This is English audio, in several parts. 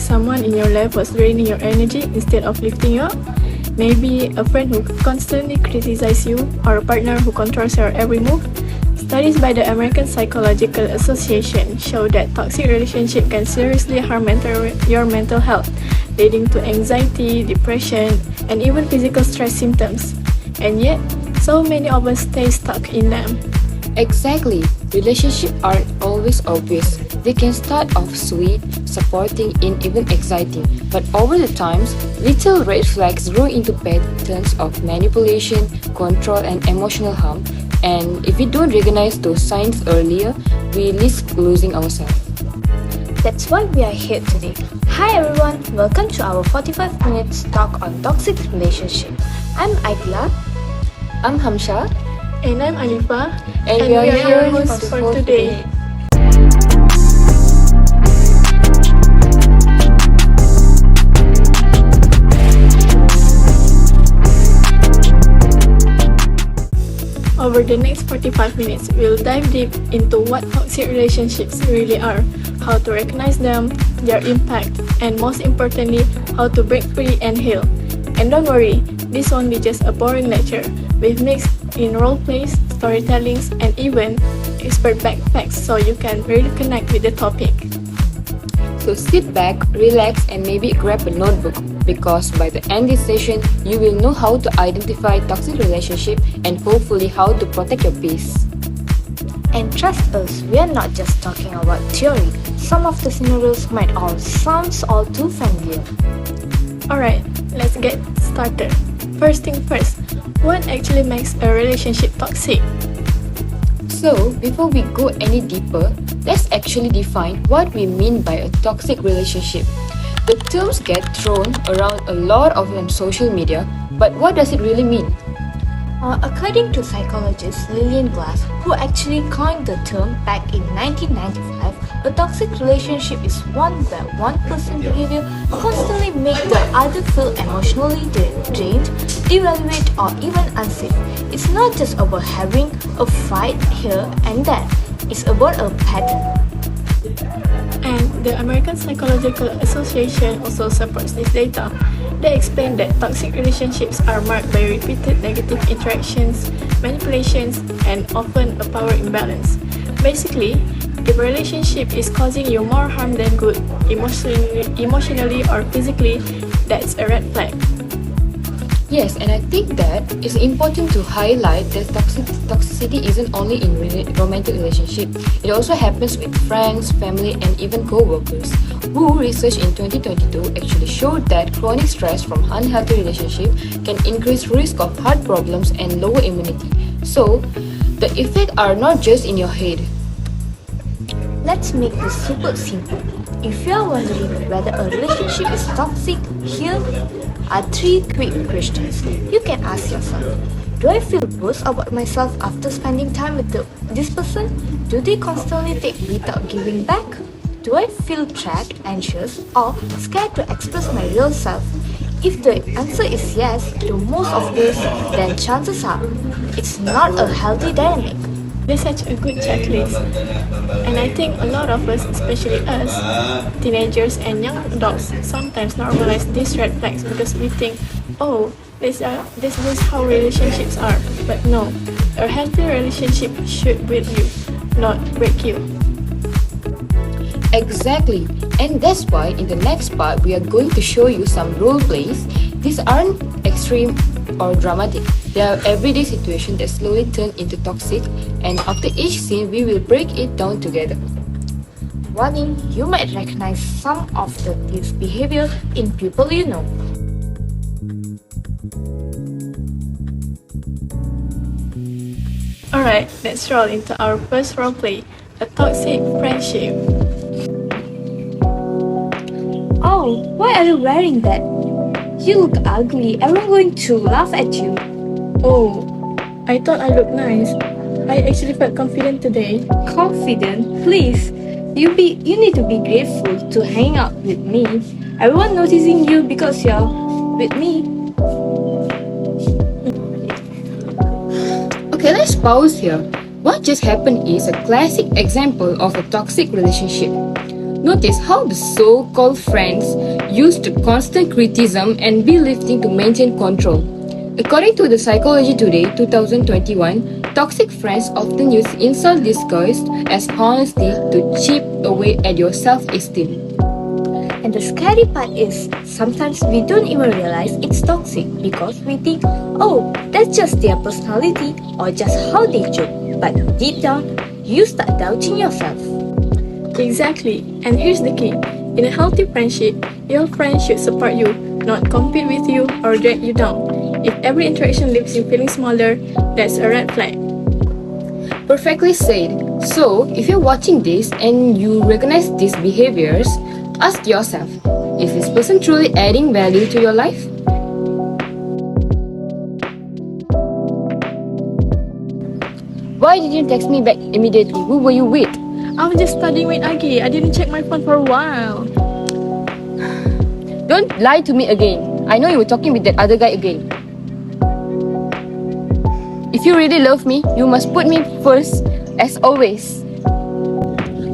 someone in your life was draining your energy instead of lifting you up? Maybe a friend who constantly criticizes you, or a partner who controls your every move? Studies by the American Psychological Association show that toxic relationship can seriously harm your mental health, leading to anxiety, depression, and even physical stress symptoms. And yet, so many of us stay stuck in them. Exactly. Relationships aren't always obvious. They can start off sweet, supporting, and even exciting. But over the times, little red flags grow into patterns of manipulation, control, and emotional harm. And if we don't recognize those signs earlier, we risk losing ourselves. That's why we are here today. Hi everyone, welcome to our 45 minutes talk on toxic relationship. I'm Aidla. I'm Hamsha. And I'm Alifa, And we are your here hosts for today. Over the next 45 minutes, we'll dive deep into what toxic relationships really are, how to recognize them, their impact, and most importantly, how to break free and heal. And don't worry, this won't be just a boring lecture. We've mixed in role plays, storytellings, and even expert backpacks so you can really connect with the topic. So sit back, relax, and maybe grab a notebook because by the end of this session, you will know how to identify toxic relationship and hopefully how to protect your peace. And trust us, we are not just talking about theory. Some of the scenarios might all sound all too familiar. Alright, let's get started. First thing first, what actually makes a relationship toxic? So, before we go any deeper, let's actually define what we mean by a toxic relationship. The terms get thrown around a lot on social media, but what does it really mean? According to psychologist Lillian Glass, who actually coined the term back in 1995, a toxic relationship is one where one person's behavior constantly makes the other feel emotionally drained, devalued, or even unsafe. It's not just about having a fight here and there, it's about a pattern. And the American Psychological Association also supports this data. They explain that toxic relationships are marked by repeated negative interactions, manipulations, and often a power imbalance. Basically, if a relationship is causing you more harm than good, emotionally or physically, that's a red flag. Yes, and I think that it's important to highlight that toxicity isn't only in romantic relationship. It also happens with friends, family, and even co-workers. WHO research in 2022 actually showed that chronic stress from unhealthy relationship can increase risk of heart problems and lower immunity. So, the effects are not just in your head. Let's make this super simple. If you are wondering whether a relationship is toxic, here are 3 quick questions you can ask yourself. Do I feel worse about myself after spending time with this person? Do they constantly take without giving back? Do I feel trapped, anxious, or scared to express my real self? If the answer is yes to most of these, then chances are it's not a healthy dynamic. That's such a good checklist. And I think a lot of us, especially us, teenagers and young adults, sometimes normalize these red flags because we think, oh, this is how relationships are. But no, a healthy relationship should build you, not break you. Exactly, and that's why in the next part we are going to show you some role plays. These aren't extreme or dramatic. They are everyday situations that slowly turn into toxic, and after each scene we will break it down together. Warning, you might recognize some of this behavior in people you know. Alright, let's roll into our first roleplay, a toxic friendship. Oh, why are you wearing that? You look ugly. Everyone going to laugh at you. Oh, I thought I looked nice. I actually felt confident today. Confident? Please. You need to be grateful to hang out with me. Everyone noticing you because you're with me. Okay, let's pause here. What just happened is a classic example of a toxic relationship. Notice how the so-called friends use the constant criticism and belittling to maintain control. According to the Psychology Today 2021, toxic friends often use insult disguised as honesty to chip away at your self-esteem. And the scary part is, sometimes we don't even realize it's toxic because we think, oh, that's just their personality or just how they joke. But deep down, you start doubting yourself. Exactly. And here's the key. In a healthy friendship, your friend should support you, not compete with you or drag you down. If every interaction leaves you feeling smaller, that's a red flag. Perfectly said. So, if you're watching this and you recognize these behaviors, ask yourself, is this person truly adding value to your life? Why didn't you text me back immediately? Who were you with? I was just studying with Agi. I didn't check my phone for a while. Don't lie to me again. I know you were talking with that other guy again. If you really love me, you must put me first, as always.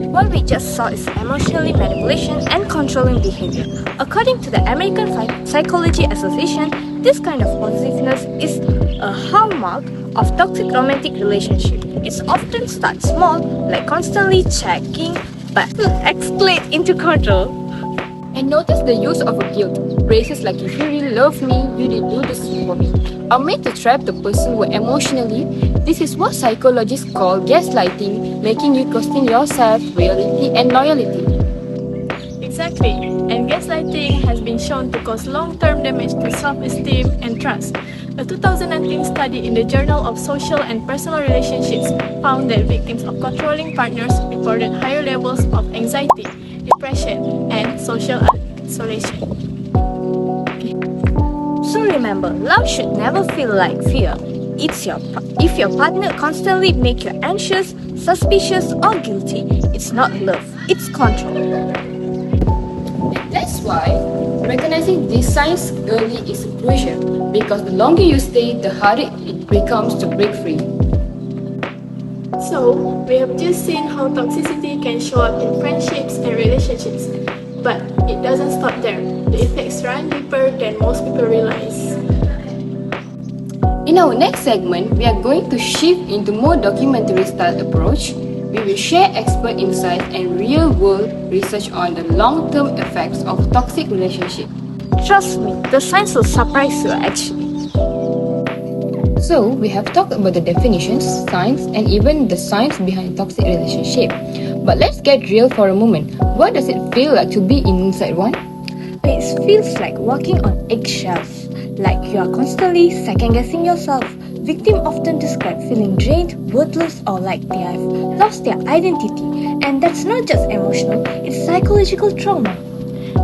What we just saw is emotionally manipulation and controlling behavior. According to the American Psychology Association, this kind of possessiveness is a hallmark of toxic romantic relationship. It often starts small, like constantly checking, but escalate into control. And notice the use of a guilt. Phrases like, if you really love me, you did do this for me, are made to trap the person who emotionally. This is what psychologists call gaslighting, making you question yourself, reality, and loyalty. Exactly. And gaslighting has been shown to cause long-term damage to self-esteem and trust. A 2019 study in the Journal of Social and Personal Relationships found that victims of controlling partners reported higher levels of anxiety, depression, and social isolation. So remember, love should never feel like fear. If your partner constantly make you anxious, suspicious, or guilty, it's not love, it's control. That's why recognizing these signs early is crucial, because the longer you stay, the harder it becomes to break free. So, we have just seen how toxicity can show up in friendships and relationships. But it doesn't stop there. The effects run deeper than most people realize. In our next segment, we are going to shift into more documentary-style approach. We will share expert insights and real-world research on the long-term effects of toxic relationships. Trust me, the science will surprise you actually. So, we have talked about the definitions, science, and even the science behind toxic relationship. But let's get real for a moment. What does it feel like to be inside one? It feels like walking on eggshells, like you are constantly second-guessing yourself. Victims often describe feeling drained, worthless, or like they have lost their identity. And that's not just emotional, it's psychological trauma.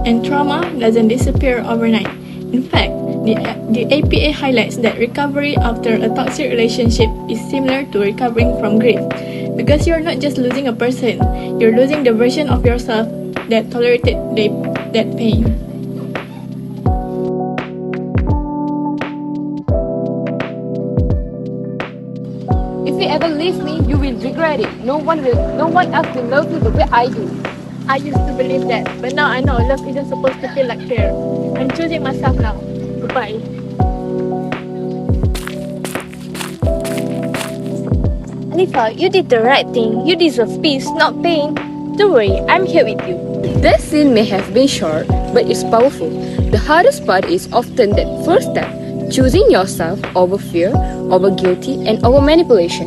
And trauma doesn't disappear overnight. In fact, the APA highlights that recovery after a toxic relationship is similar to recovering from grief. Because you're not just losing a person, you're losing the version of yourself that tolerated that pain. If you ever leave me, you will regret it. No one else will love you the way I do. I used to believe that, but now I know love isn't supposed to feel like fear. I'm choosing myself now. Goodbye. Alifa, you did the right thing. You deserve peace, not pain. Don't worry, I'm here with you. That scene may have been short, but it's powerful. The hardest part is often that first step, choosing yourself over fear, over guilty, and over manipulation.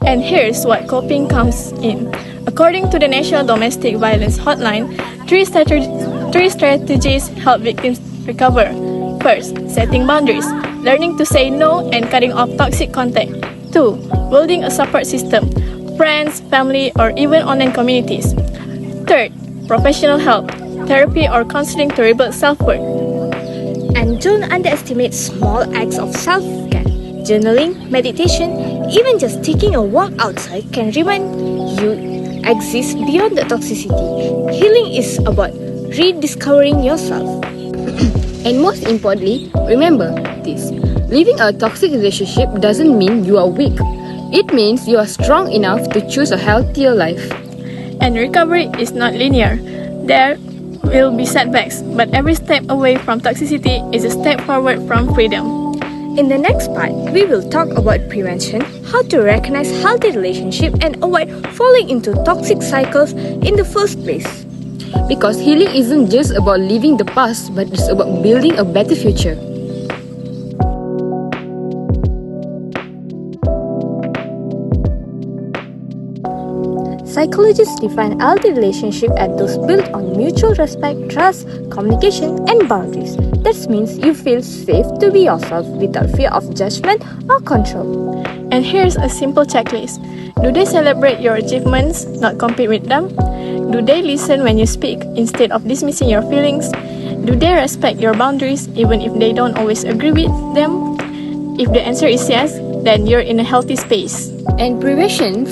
And here's what coping comes in. According to the National Domestic Violence Hotline, three strategies help victims recover. First, setting boundaries, learning to say no and cutting off toxic contact. 2. Building a support system, friends, family, or even online communities. Third, professional help, therapy or counseling to rebuild self-worth. And don't underestimate small acts of self-care. Journaling, meditation, even just taking a walk outside can remind you exist beyond the toxicity. Healing is about rediscovering yourself. And most importantly, remember this. Leaving a toxic relationship doesn't mean you are weak. It means you are strong enough to choose a healthier life. And recovery is not linear. There will be setbacks, but every step away from toxicity is a step forward from freedom. In the next part, we will talk about prevention, how to recognize healthy relationships and avoid falling into toxic cycles in the first place. Because healing isn't just about leaving the past, but it's about building a better future. Psychologists define healthy relationships as those built on mutual respect, trust, communication, and boundaries. That means you feel safe to be yourself without fear of judgment or control. And here's a simple checklist. Do they celebrate your achievements, not compete with them? Do they listen when you speak instead of dismissing your feelings? Do they respect your boundaries even if they don't always agree with them? If the answer is yes, then you're in a healthy space. And prevention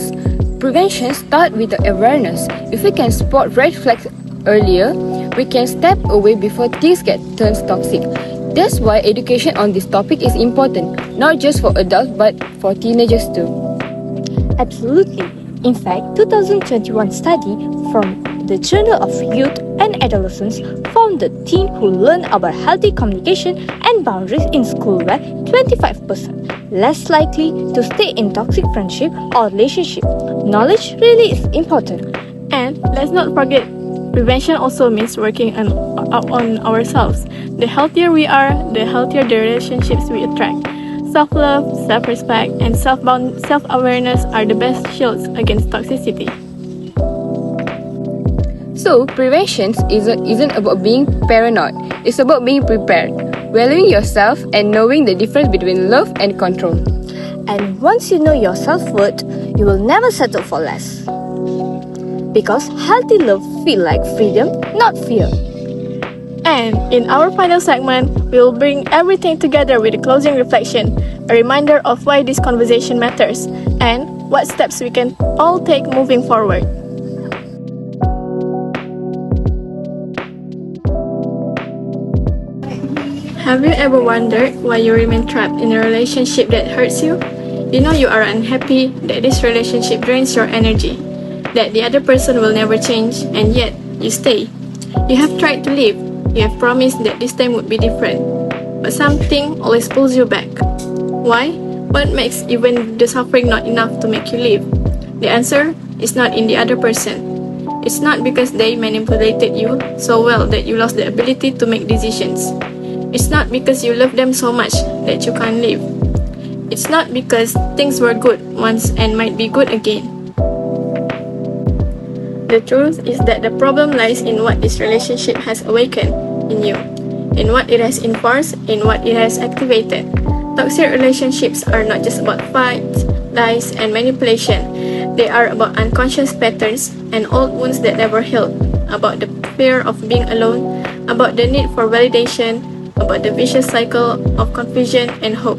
starts with the awareness. If we can spot red flags earlier, we can step away before things get turned toxic. That's why education on this topic is important, not just for adults but for teenagers too. Absolutely. In fact, 2021 study from the Journal of Youth and Adolescence found the teen who learned about healthy communication and boundaries in school were 25% less likely to stay in toxic friendship or relationship. Knowledge really is important. And let's not forget, prevention also means working on ourselves. The healthier we are, the healthier the relationships we attract. Self-love, self-respect, and self-awareness are the best shields against toxicity. So, prevention isn't about being paranoid, it's about being prepared, valuing yourself and knowing the difference between love and control. And once you know your self-worth, you will never settle for less. Because healthy love feels like freedom, not fear. And in our final segment, we will bring everything together with a closing reflection, a reminder of why this conversation matters, and what steps we can all take moving forward. Have you ever wondered why you remain trapped in a relationship that hurts you? You know you are unhappy, that this relationship drains your energy, that the other person will never change, and yet you stay. You have tried to leave. You have promised that this time would be different, but something always pulls you back. Why? What makes even the suffering not enough to make you leave? The answer is not in the other person. It's not because they manipulated you so well that you lost the ability to make decisions. It's not because you love them so much that you can't leave. It's not because things were good once and might be good again. The truth is that the problem lies in what this relationship has awakened in you, in what it has enforced, in what it has activated. Toxic relationships are not just about fights, lies, and manipulation. They are about unconscious patterns and old wounds that never healed, about the fear of being alone, about the need for validation, about the vicious cycle of confusion and hope.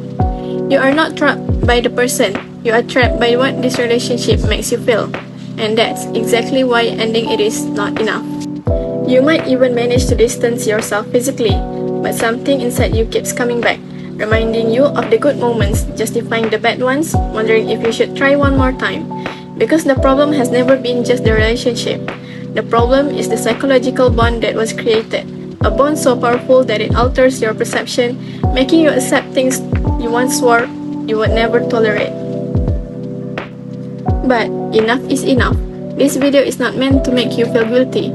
You are not trapped by the person, you are trapped by what this relationship makes you feel. And that's exactly why ending it is not enough. You might even manage to distance yourself physically, but something inside you keeps coming back, reminding you of the good moments, justifying the bad ones, wondering if you should try one more time. Because the problem has never been just the relationship. The problem is the psychological bond that was created. A bond so powerful that it alters your perception, making you accept things you once swore you would never tolerate. But enough is enough. This video is not meant to make you feel guilty.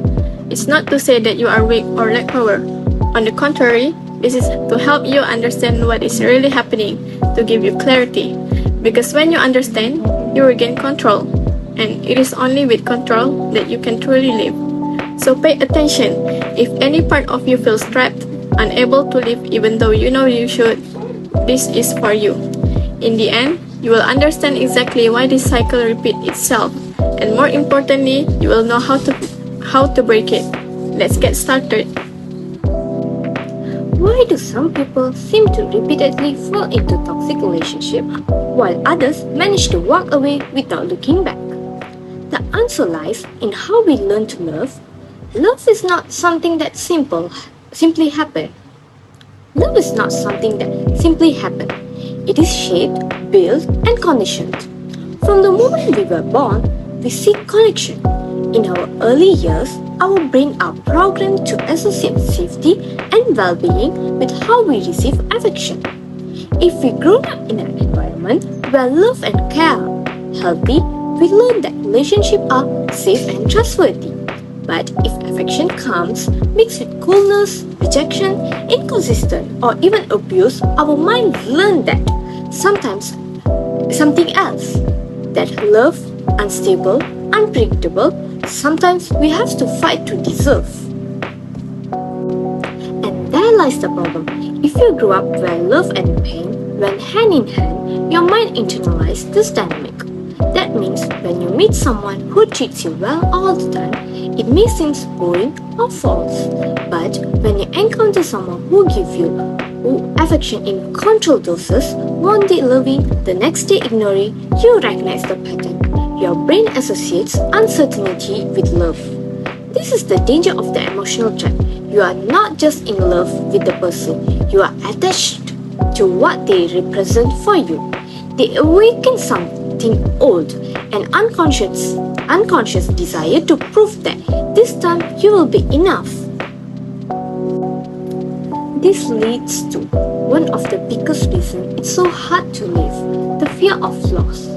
It's not to say that you are weak or lack power. On the contrary, this is to help you understand what is really happening, to give you clarity. Because when you understand, you regain control. And it is only with control that you can truly live. So pay attention. If any part of you feels trapped, unable to live even though you know you should, this is for you. In the end, you will understand exactly why this cycle repeats itself. And more importantly, you will know how to break it. Let's get started. Why do some people seem to repeatedly fall into toxic relationships while others manage to walk away without looking back? The answer lies in how we learn to love. Love is not something that simply happens. Love is not something that simply happens. It is shaped, built, and conditioned. From the moment we were born, we seek connection. In our early years, our brain are programmed to associate safety and well-being with how we receive affection. If we grow up in an environment where love and care are healthy, we learn that relationships are safe and trustworthy. But if affection comes mixed with coolness, rejection, inconsistent, or even abuse, our mind learns that sometimes something else. That love, unstable, unpredictable, sometimes we have to fight to deserve. And there lies the problem. If you grew up where love and pain went hand in hand, your mind internalizes this dynamic. That means when you meet someone who treats you well all the time, it may seem boring or false. But when you encounter someone who gives you affection in controlled doses, one day loving, the next day ignoring, you recognize the pattern. Your brain associates uncertainty with love. This is the danger of the emotional trap. You are not just in love with the person, you are attached to what they represent for you. They awaken something old, an unconscious desire to prove that this time you will be enough. This leads to one of the biggest reasons it's so hard to live, the fear of loss.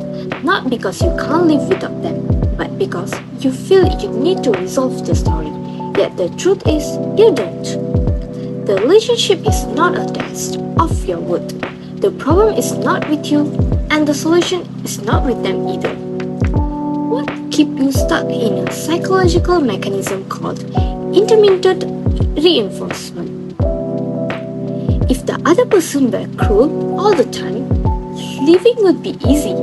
Not because you can't live without them, but because you feel you need to resolve the story. Yet the truth is, you don't. The relationship is not a test of your worth. The problem is not with you, and the solution is not with them either. What keeps you stuck in a psychological mechanism called intermittent reinforcement? If the other person were cruel all the time, living would be easy.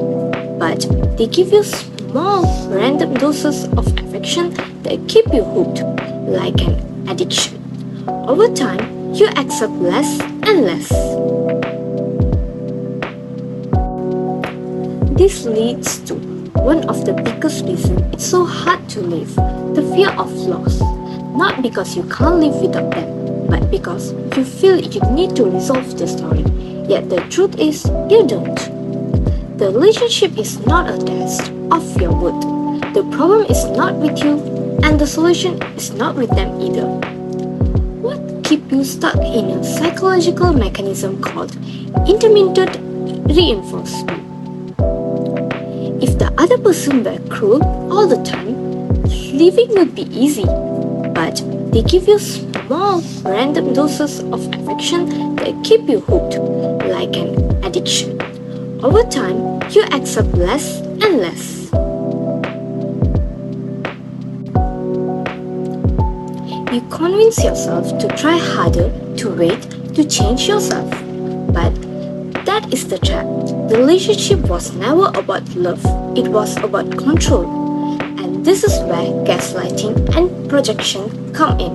But they give you small, random doses of affection that keep you hooked, like an addiction. Over time, you accept less and less. This leads to one of the biggest reasons it's so hard to live, the fear of loss. Not because you can't live without them, but because you feel you need to resolve the story. Yet the truth is, you don't. The relationship is not a test of your worth. The problem is not with you, and the solution is not with them either. What keeps you stuck in a psychological mechanism called intermittent reinforcement? If the other person were cruel all the time, living would be easy. But they give you small, random doses of affection that keep you hooked, like an addiction. Over time, you accept less and less. You convince yourself to try harder, to wait, to change yourself. But that is the trap. The relationship was never about love, it was about control. And this is where gaslighting and projection come in.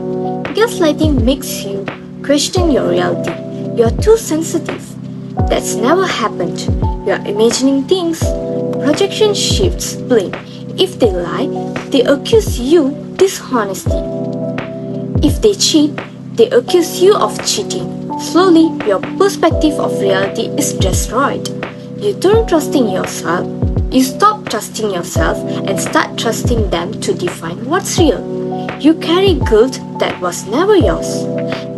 Gaslighting makes you question your reality. You're too sensitive. That's never happened. You're imagining things. Projection shifts blame. If they lie, they accuse you dishonesty. If they cheat, they accuse you of cheating. Slowly, your perspective of reality is destroyed. You don't trust in yourself. You stop trusting yourself and start trusting them to define what's real. You carry guilt that was never yours.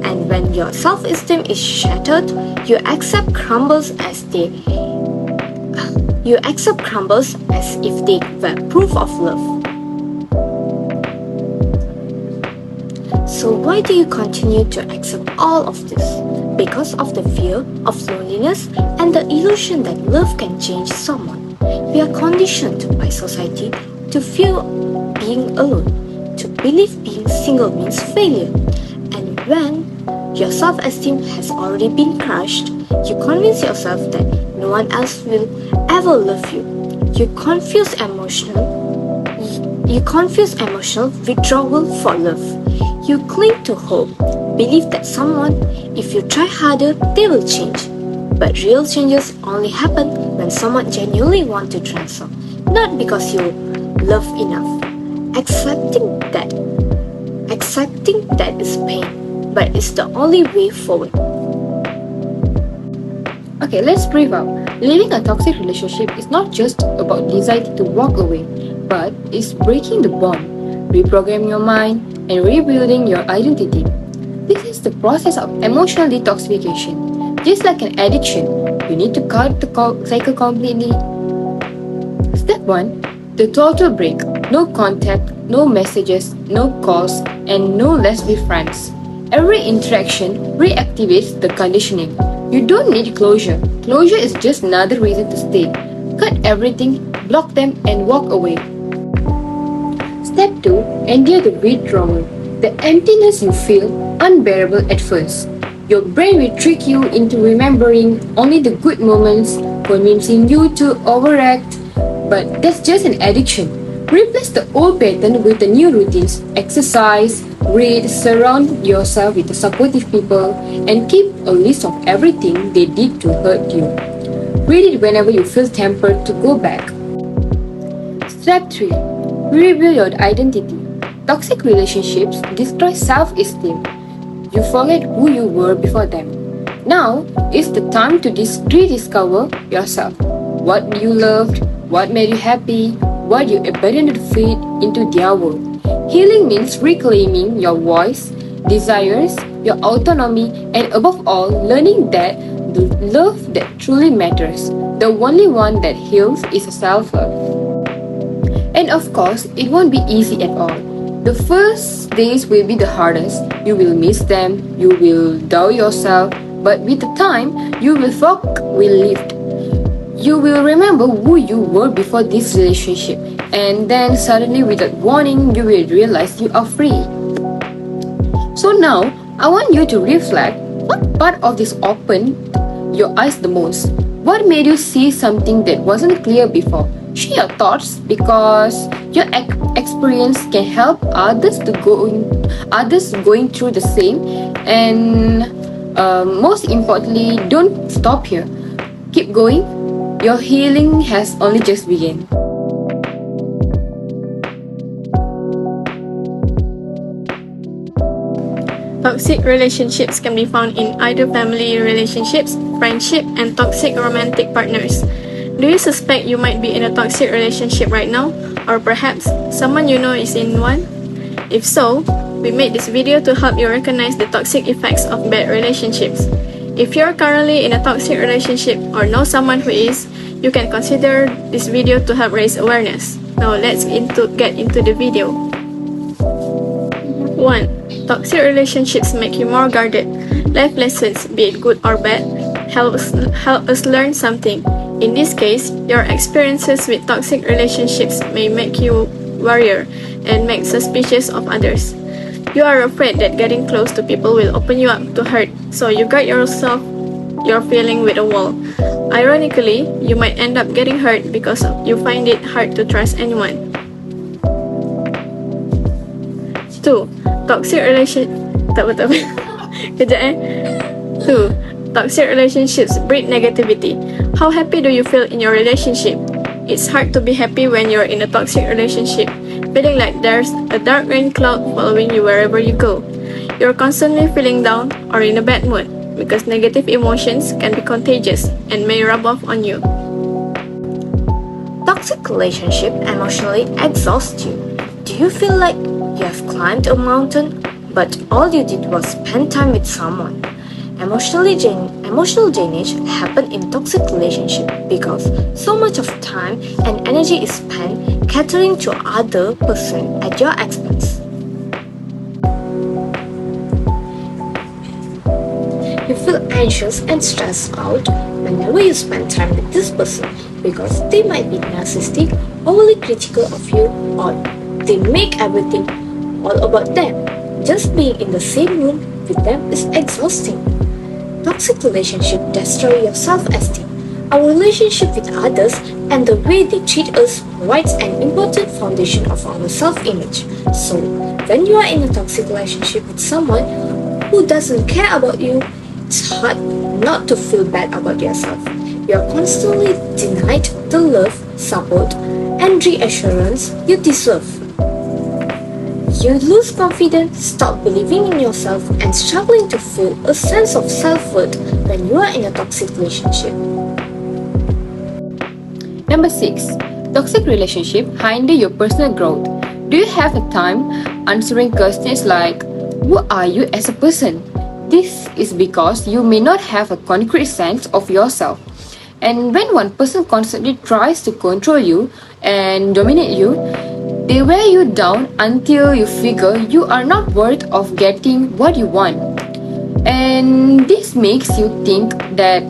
And when your self-esteem is shattered, you accept crumbles as if they were proof of love. So why do you continue to accept all of this? Because of the fear of loneliness and the illusion that love can change someone. We are conditioned by society to fear being alone, to believe being single means failure. And when your self-esteem has already been crushed, you convince yourself that no one else will ever love you. You confuse emotional withdrawal for love. You cling to hope, believe that someone, if you try harder, they will change. But real changes only happen when someone genuinely wants to transform, not because you love enough. Accepting that is pain, but it's the only way forward. Okay, let's brief out. Leaving a toxic relationship is not just about deciding to walk away, but it's breaking the bond. reprogramming your mind, and rebuilding your identity. This is the process of emotional detoxification. Just like an addiction, you need to cut the cycle completely. Step 1. The total break. No contact, no messages, no calls, and no let's be friends. Every interaction reactivates the conditioning. You don't need closure. Closure is just another reason to stay. Cut everything, block them, and walk away. Step 2. Endure the withdrawal. The emptiness you feel, unbearable at first. Your brain will trick you into remembering only the good moments, convincing you to overact, but that's just an addiction. Replace the old pattern with the new routines. Exercise, read, surround yourself with supportive people, and keep a list of everything they did to hurt you. Read it whenever you feel tempted to go back. Step 3. Rebuild your identity. Toxic relationships destroy self-esteem. You forget who you were before them. Now is the time to rediscover yourself. What you loved, what made you happy, what you abandoned to fit into their world. Healing means reclaiming your voice, desires, your autonomy, and above all, learning that the love that truly matters, the only one that heals, is self-love. And of course, it won't be easy at all. The first days will be the hardest. You will miss them, you will doubt yourself, but with the time, your fog will lift. You will remember who you were before this relationship, and then suddenly, without warning, you will realize you are free. So now, I want you to reflect, what part of this opened your eyes the most? What made you see something that wasn't clear before? Share your thoughts, because your experience can help others going through the same. And most importantly, don't stop here. Keep going. Your healing has only just begun. Toxic relationships can be found in either family relationships, friendship, and toxic romantic partners. Do you suspect you might be in a toxic relationship right now? Or perhaps someone you know is in one? If so, we made this video to help you recognize the toxic effects of bad relationships. If you're currently in a toxic relationship or know someone who is, you can consider this video to help raise awareness. Now let's get into the video. 1. Toxic relationships make you more guarded. Life lessons, be it good or bad, help us learn something. In this case, your experiences with toxic relationships may make you warier and make suspicious of others. You are afraid that getting close to people will open you up to hurt, so you guard your feeling with a wall. Ironically, you might end up getting hurt because you find it hard to trust anyone. 2. Toxic relationships breed negativity. How happy do you feel in your relationship? It's hard to be happy when you're in a toxic relationship, feeling like there's a dark rain cloud following you wherever you go. You're constantly feeling down or in a bad mood, because negative emotions can be contagious and may rub off on you. Toxic relationship emotionally exhaust you. Do you feel like you have climbed a mountain, but all you did was spend time with someone? Emotional drainage happen in toxic relationship because so much of time and energy is spent catering to other person at your expense. You feel anxious and stressed out whenever you spend time with this person because they might be narcissistic, overly critical of you, or they make everything all about them. Just being in the same room with them is exhausting. Toxic relationships destroy your self-esteem. Our relationship with others and the way they treat us provides an important foundation of our self-image. So, when you are in a toxic relationship with someone who doesn't care about you, it's hard not to feel bad about yourself. You are constantly denied the love, support, and reassurance you deserve. You lose confidence, stop believing in yourself, and struggling to feel a sense of self-worth when you are in a toxic relationship. Number 6. Toxic relationship hinder your personal growth. Do you have a time answering questions like, who are you as a person? This is because you may not have a concrete sense of yourself. And when one person constantly tries to control you and dominate you, they wear you down until you figure you are not worth of getting what you want. And this makes you think that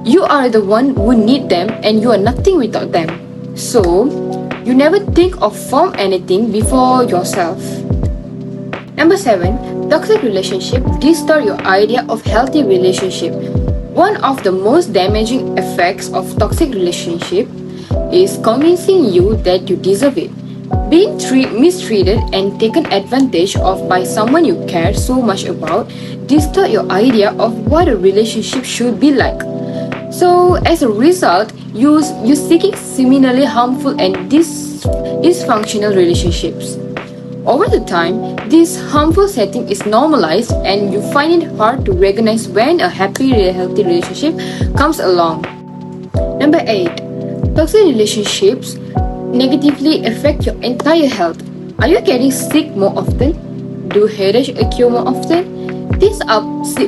you are the one who need them and you are nothing without them. So, you never think of form anything before yourself. Number 7, toxic relationship distort your idea of healthy relationship. One of the most damaging effects of toxic relationship is convincing you that you deserve it. Being mistreated and taken advantage of by someone you care so much about distort your idea of what a relationship should be like. So as a result, you seeking similarly harmful and dysfunctional relationships. Over the time, this harmful setting is normalized and you find it hard to recognize when a happy, healthy relationship comes along. Number 8. Toxic relationships negatively affect your entire health. Are you getting sick more often? Do headaches occur more often? These are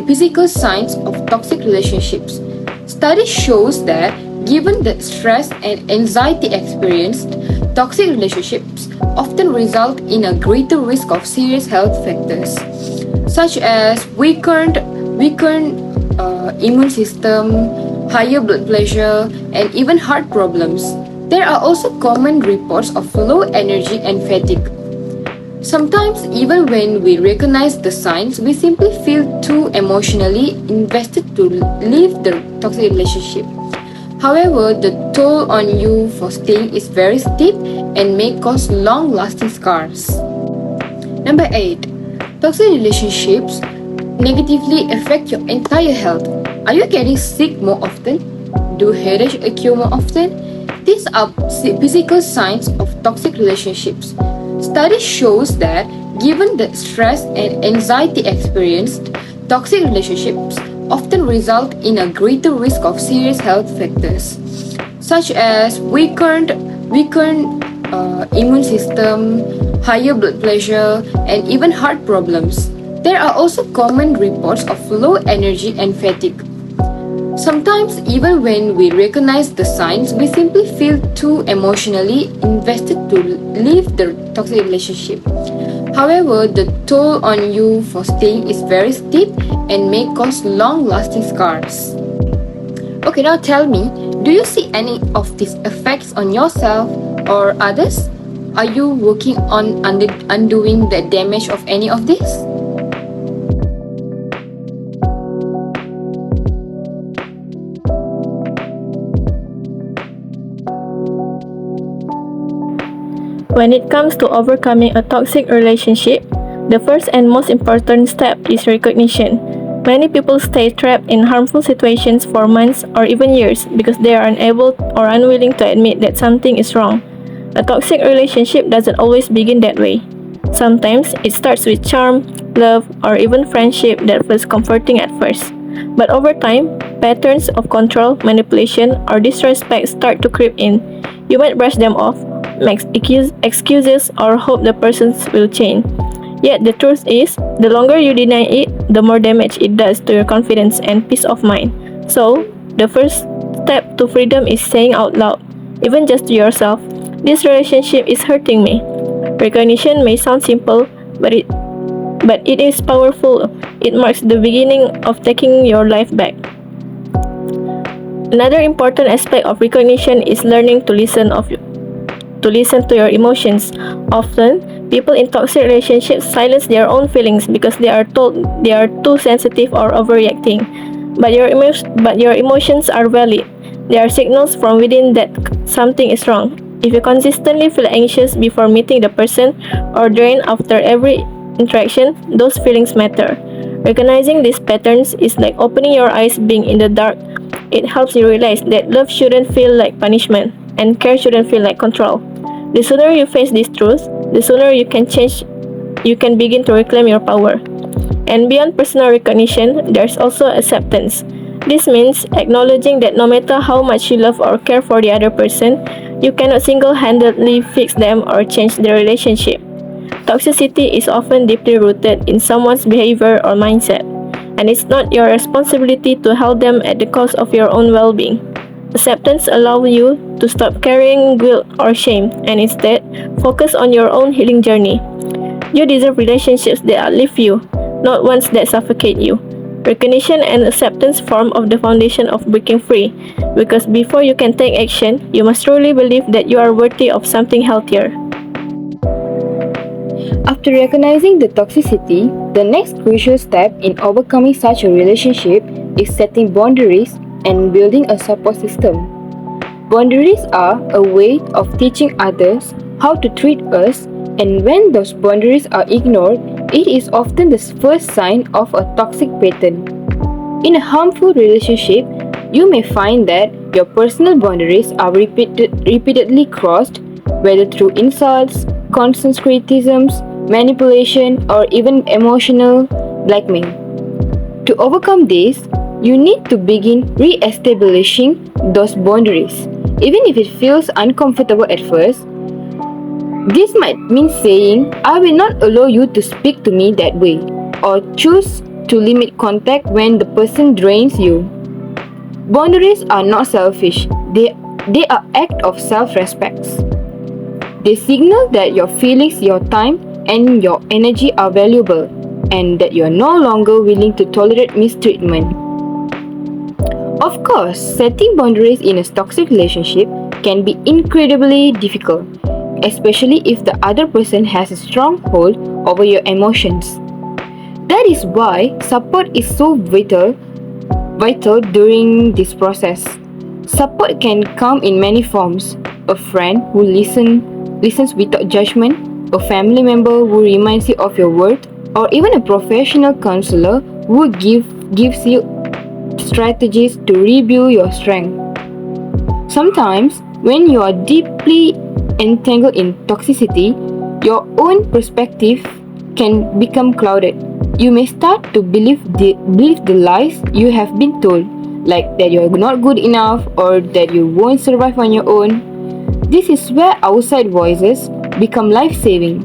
physical signs of toxic relationships. Study shows that given the stress and anxiety experienced, toxic relationships often result in a greater risk of serious health factors, such as weakened immune system, higher blood pressure, and even heart problems. There are also common reports of low energy and fatigue. Sometimes, even when we recognize the signs, we simply feel too emotionally invested to leave the toxic relationship. However, the toll on you for staying is very steep and may cause long-lasting scars. Number 8. Toxic relationships negatively affect your entire health. Are you getting sick more often? Do headaches occur more often? These are physical signs of toxic relationships. Study shows that given the stress and anxiety experienced, toxic relationships often result in a greater risk of serious health factors, such as weakened immune system, higher blood pressure, and even heart problems. There are also common reports of low energy and fatigue. Sometimes, even when we recognize the signs, we simply feel too emotionally invested to leave the toxic relationship. However, the toll on you for staying is very steep and may cause long-lasting scars. Okay, now tell me, do you see any of these effects on yourself or others? Are you working on undoing the damage of any of this? When it comes to overcoming a toxic relationship, the first and most important step is recognition. Many people stay trapped in harmful situations for months or even years because they are unable or unwilling to admit that something is wrong. A toxic relationship doesn't always begin that way. Sometimes it starts with charm, love, or even friendship that feels comforting at first. But over time, patterns of control, manipulation, or disrespect start to creep in. You might brush them off, make excuses, or hope the person will change. Yet the truth is, the longer you deny it, the more damage it does to your confidence and peace of mind. So, the first step to freedom is saying out loud, even just to yourself, "This relationship is hurting me." Recognition may sound simple, but it is powerful. It marks the beginning of taking your life back. Another important aspect of recognition is learning to listen to your emotions. Often, people in toxic relationships silence their own feelings because they are told they are too sensitive or overreacting. But your emotions are valid. They are signals from within that something is wrong. If you consistently feel anxious before meeting the person or drained after every interaction, those feelings matter. Recognizing these patterns is like opening your eyes being in the dark. It helps you realize that love shouldn't feel like punishment and care shouldn't feel like control. The sooner you face this truth, the sooner you can begin to reclaim your power. And beyond personal recognition, there's also acceptance. This means acknowledging that no matter how much you love or care for the other person, You cannot single-handedly fix them or change the relationship. Toxicity is often deeply rooted in someone's behavior or mindset, and it's not your responsibility to help them at the cost of your own well-being. Acceptance allows you to stop carrying guilt or shame and instead focus on your own healing journey. You deserve relationships that uplift you, not ones that suffocate you. Recognition and acceptance form of the foundation of breaking free, because before you can take action, you must truly believe that you are worthy of something healthier. After recognizing the toxicity, the next crucial step in overcoming such a relationship is setting boundaries and building a support system. Boundaries are a way of teaching others how to treat us, and when those boundaries are ignored, it is often the first sign of a toxic pattern. In a harmful relationship, you may find that your personal boundaries are repeatedly crossed, whether through insults, constant criticisms, manipulation, or even emotional blackmail. To overcome this, you need to begin re-establishing those boundaries, even if it feels uncomfortable at first. This might mean saying, "I will not allow you to speak to me that way," or choose to limit contact when the person drains you. Boundaries are not selfish, they are acts of self-respect. They signal that your feelings, your time, and your energy are valuable, and that you are no longer willing to tolerate mistreatment. Of course, setting boundaries in a toxic relationship can be incredibly difficult, especially if the other person has a strong hold over your emotions. That is why support is so vital during this process. Support can come in many forms: a friend who listens without judgment, a family member who reminds you of your worth, or even a professional counselor who gives you strategies to rebuild your strength. Sometimes, when you are deeply entangled in toxicity, your own perspective can become clouded. You may start to believe the lies you have been told, like that you are not good enough or that you won't survive on your own. This is where outside voices become life-saving.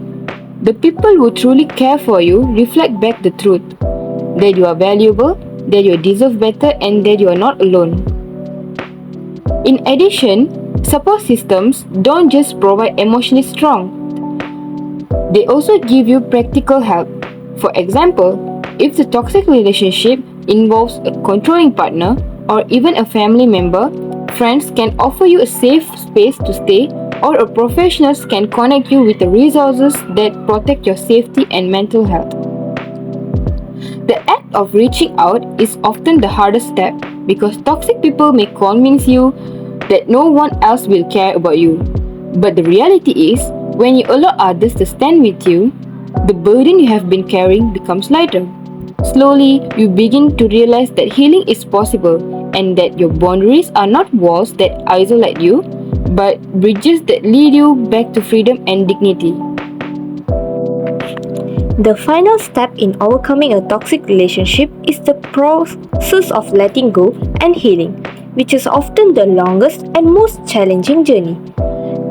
The people who truly care for you reflect back the truth, that you are valuable, that you deserve better, and that you are not alone. In addition, support systems don't just provide emotionally strong, they also give you practical help. For example, if the toxic relationship involves a controlling partner or even a family member, friends can offer you a safe space to stay, or a professionals can connect you with the resources that protect your safety and mental health. The act of reaching out is often the hardest step because toxic people may convince you that no one else will care about you. But the reality is, when you allow others to stand with you, the burden you have been carrying becomes lighter. Slowly, you begin to realize that healing is possible and that your boundaries are not walls that isolate you, but bridges that lead you back to freedom and dignity. The final step in overcoming a toxic relationship is the process of letting go and healing, which is often the longest and most challenging journey.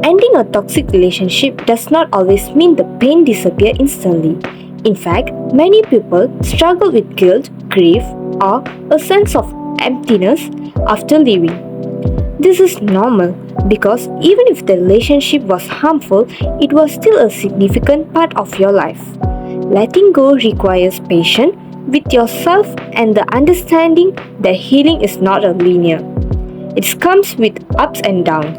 Ending a toxic relationship does not always mean the pain disappears instantly. In fact, many people struggle with guilt, grief, or a sense of emptiness after leaving. This is normal because even if the relationship was harmful, it was still a significant part of your life. Letting go requires patience with yourself and the understanding that healing is not a linear. It comes with ups and downs,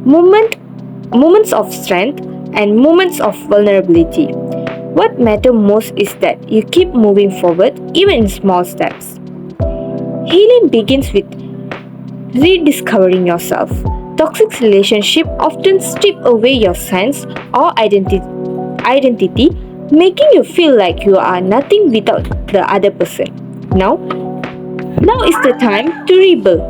moments of strength and moments of vulnerability. What matters most is that you keep moving forward even in small steps. Healing begins with rediscovering yourself. Toxic relationships often strip away your sense or identity, making you feel like you are nothing without the other person. Now is the time to rebuild.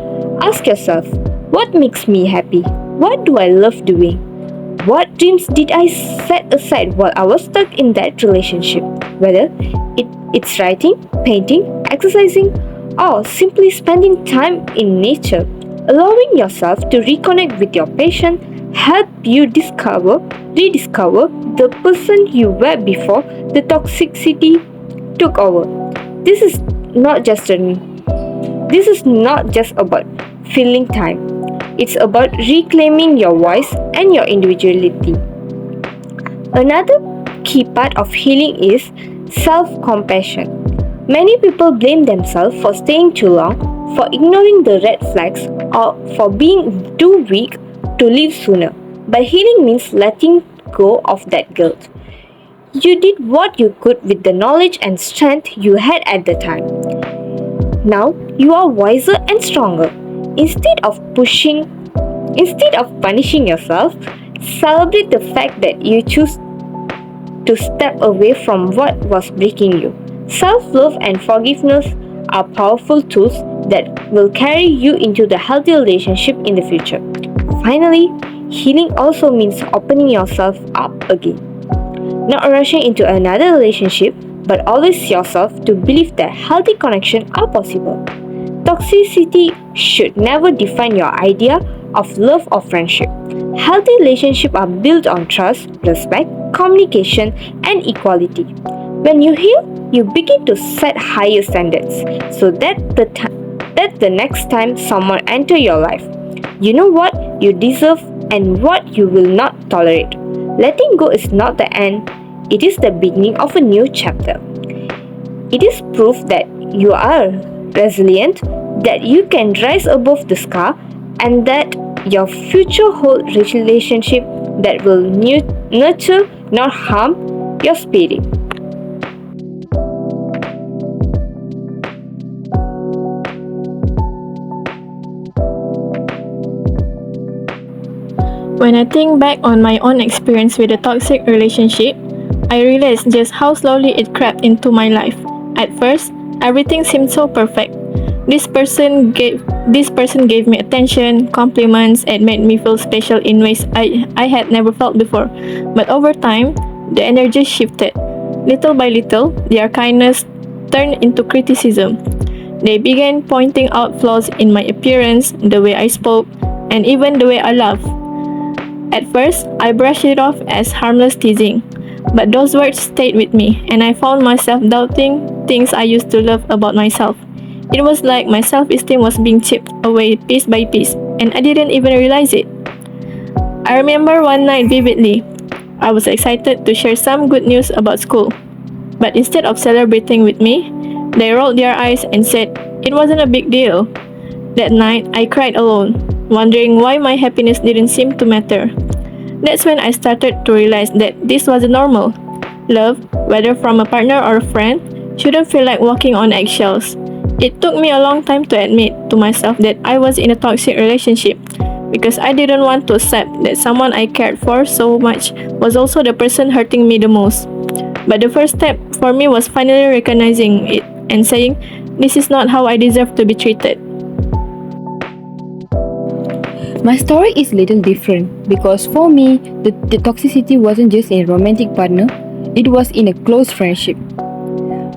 Ask yourself, what makes me happy? What do I love doing? What dreams did I set aside while I was stuck in that relationship? Whether it's writing, painting, exercising, or simply spending time in nature. Allowing yourself to reconnect with your passion help you rediscover the person you were before the toxicity took over. This is not just a this is not just about filling time. It's about reclaiming your voice and your individuality. Another key part of healing is self-compassion. Many people blame themselves for staying too long, for ignoring the red flags, or for being too weak to leave sooner. But healing means letting go of that guilt. You did what you could with the knowledge and strength you had at the time. Now you are wiser and stronger. Instead of punishing yourself, celebrate the fact that you choose to step away from what was breaking you. Self love and forgiveness are powerful tools that will carry you into the healthy relationship in the future. Finally, healing also means opening yourself up again. Not rushing into another relationship, but always yourself to believe that healthy connections are possible. Toxicity should never define your idea of love or friendship. Healthy relationships are built on trust, respect, communication, and equality. When you heal, you begin to set higher standards so that the next time someone enters your life, you know what you deserve and what you will not tolerate. Letting go is not the end, it is the beginning of a new chapter. It is proof that you are resilient, that you can rise above the scar, and that your future holds relationship that will nurture, not harm, your spirit. When I think back on my own experience with a toxic relationship, I realized just how slowly it crept into my life. At first, everything seemed so perfect. This person gave me attention, compliments, and made me feel special in ways I had never felt before. But over time, the energy shifted. Little by little, their kindness turned into criticism. They began pointing out flaws in my appearance, the way I spoke, and even the way I laughed. At first, I brushed it off as harmless teasing, but those words stayed with me, and I found myself doubting things I used to love about myself. It was like my self-esteem was being chipped away piece by piece, and I didn't even realize it. I remember one night vividly. I was excited to share some good news about school, but instead of celebrating with me, they rolled their eyes and said it wasn't a big deal. That night, I cried alone, wondering why my happiness didn't seem to matter. That's when I started to realize that this was normal. Love, whether from a partner or a friend, shouldn't feel like walking on eggshells. It took me a long time to admit to myself that I was in a toxic relationship because I didn't want to accept that someone I cared for so much was also the person hurting me the most. But the first step for me was finally recognizing it and saying, this is not how I deserve to be treated. My story is a little different because for me, the toxicity wasn't just in a romantic partner, it was in a close friendship.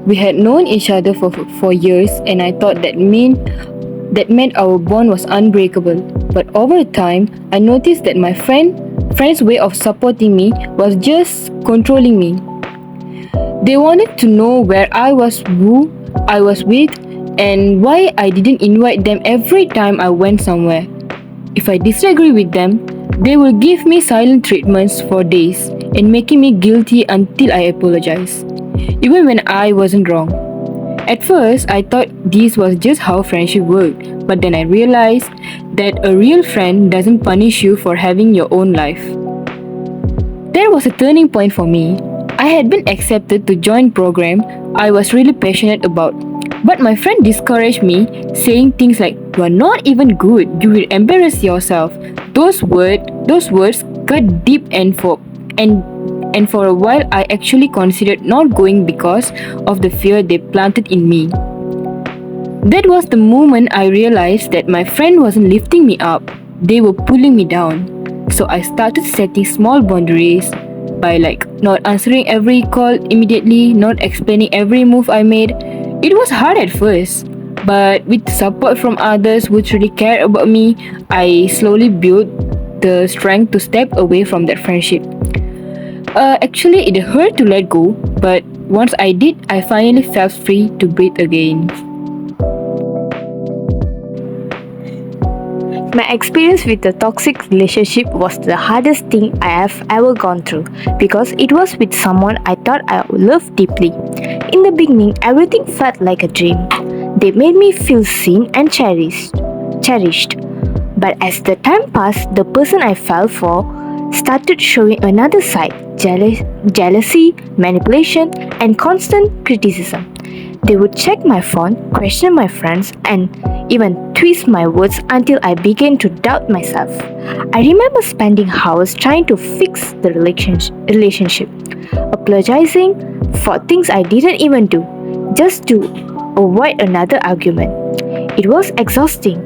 We had known each other for years and I thought that meant our bond was unbreakable. But over time, I noticed that my friend's way of supporting me was just controlling me. They wanted to know where I was, who I was with, and why I didn't invite them every time I went somewhere. If I disagree with them, they will give me silent treatments for days and making me guilty until I apologize, even when I wasn't wrong. At first, I thought this was just how friendship worked, but then I realized that a real friend doesn't punish you for having your own life. There was a turning point for me. I had been accepted to join program I was really passionate about, but my friend discouraged me, saying things like, "You are not even good, you will embarrass yourself." Those words cut deep and for a while I actually considered not going because of the fear they planted in me. That was the moment I realized that my friend wasn't lifting me up, they were pulling me down. So I started setting small boundaries by not answering every call immediately, not explaining every move I made. It was hard at first, But with support from others who truly cared about me, I slowly built the strength to step away from that friendship. Actually, it hurt to let go, but once I did, I finally felt free to breathe again. My experience with a toxic relationship was the hardest thing I have ever gone through because it was with someone I thought I loved deeply. In the beginning, everything felt like a dream. They made me feel seen and cherished. But as the time passed, the person I fell for started showing another side, jealousy, manipulation, and constant criticism. They would check my phone, question my friends, and even twist my words until I began to doubt myself. I remember spending hours trying to fix the relationship, apologizing for things I didn't even do, just to avoid another argument. It was exhausting,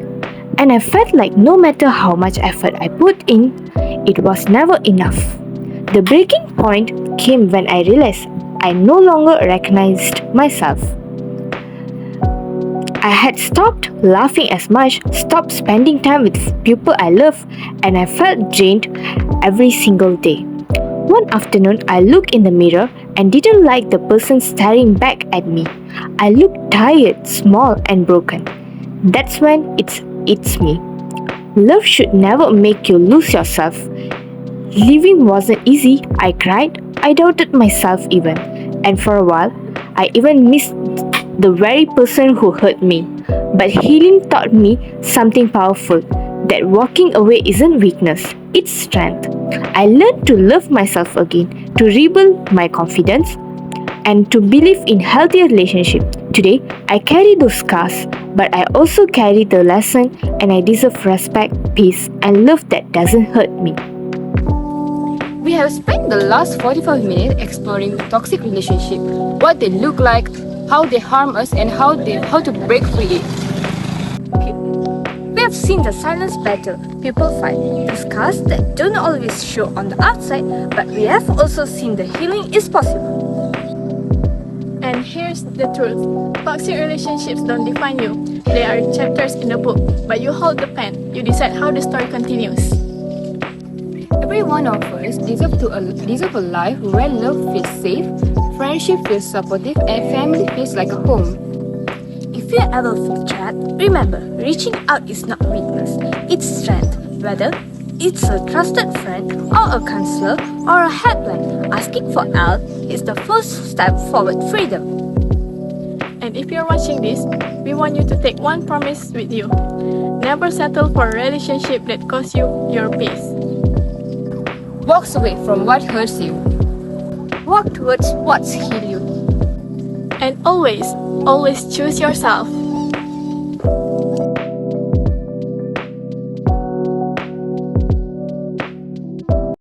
and I felt like no matter how much effort I put in, it was never enough. The breaking point came when I realized I no longer recognized myself. I had stopped laughing as much, stopped spending time with people I love, and I felt drained every single day. One afternoon, I looked in the mirror and didn't like the person staring back at me. I looked tired, small, and broken. That's when it's me. Love should never make you lose yourself. Living wasn't easy. I cried. I doubted myself even. And for a while, I even missed the very person who hurt me. But healing taught me something powerful, that walking away isn't weakness, it's strength. I learned to love myself again, to rebuild my confidence, and to believe in healthier relationships. Today, I carry those scars, but I also carry the lesson, and I deserve respect, peace, and love that doesn't hurt me. We have spent the last 45 minutes exploring toxic relationship, what they look like, how they harm us, and how to break free. We have seen the silent battle people fight, the scars that don't always show on the outside, but we have also seen the healing is possible. And here's the truth. Toxic relationships don't define you. They are chapters in the book, but you hold the pen. You decide how the story continues. Every one of us deserves a life where love feels safe, friendship feels supportive, and family feels like a home. If you ever feel trapped, remember, reaching out is not weakness, it's strength. Whether it's a trusted friend or a counselor or a helpline, asking for help is the first step forward freedom. And if you're watching this, we want you to take one promise with you. Never settle for a relationship that costs you your peace. Walk away from what hurts you. Walk towards what's heal you. And always choose yourself.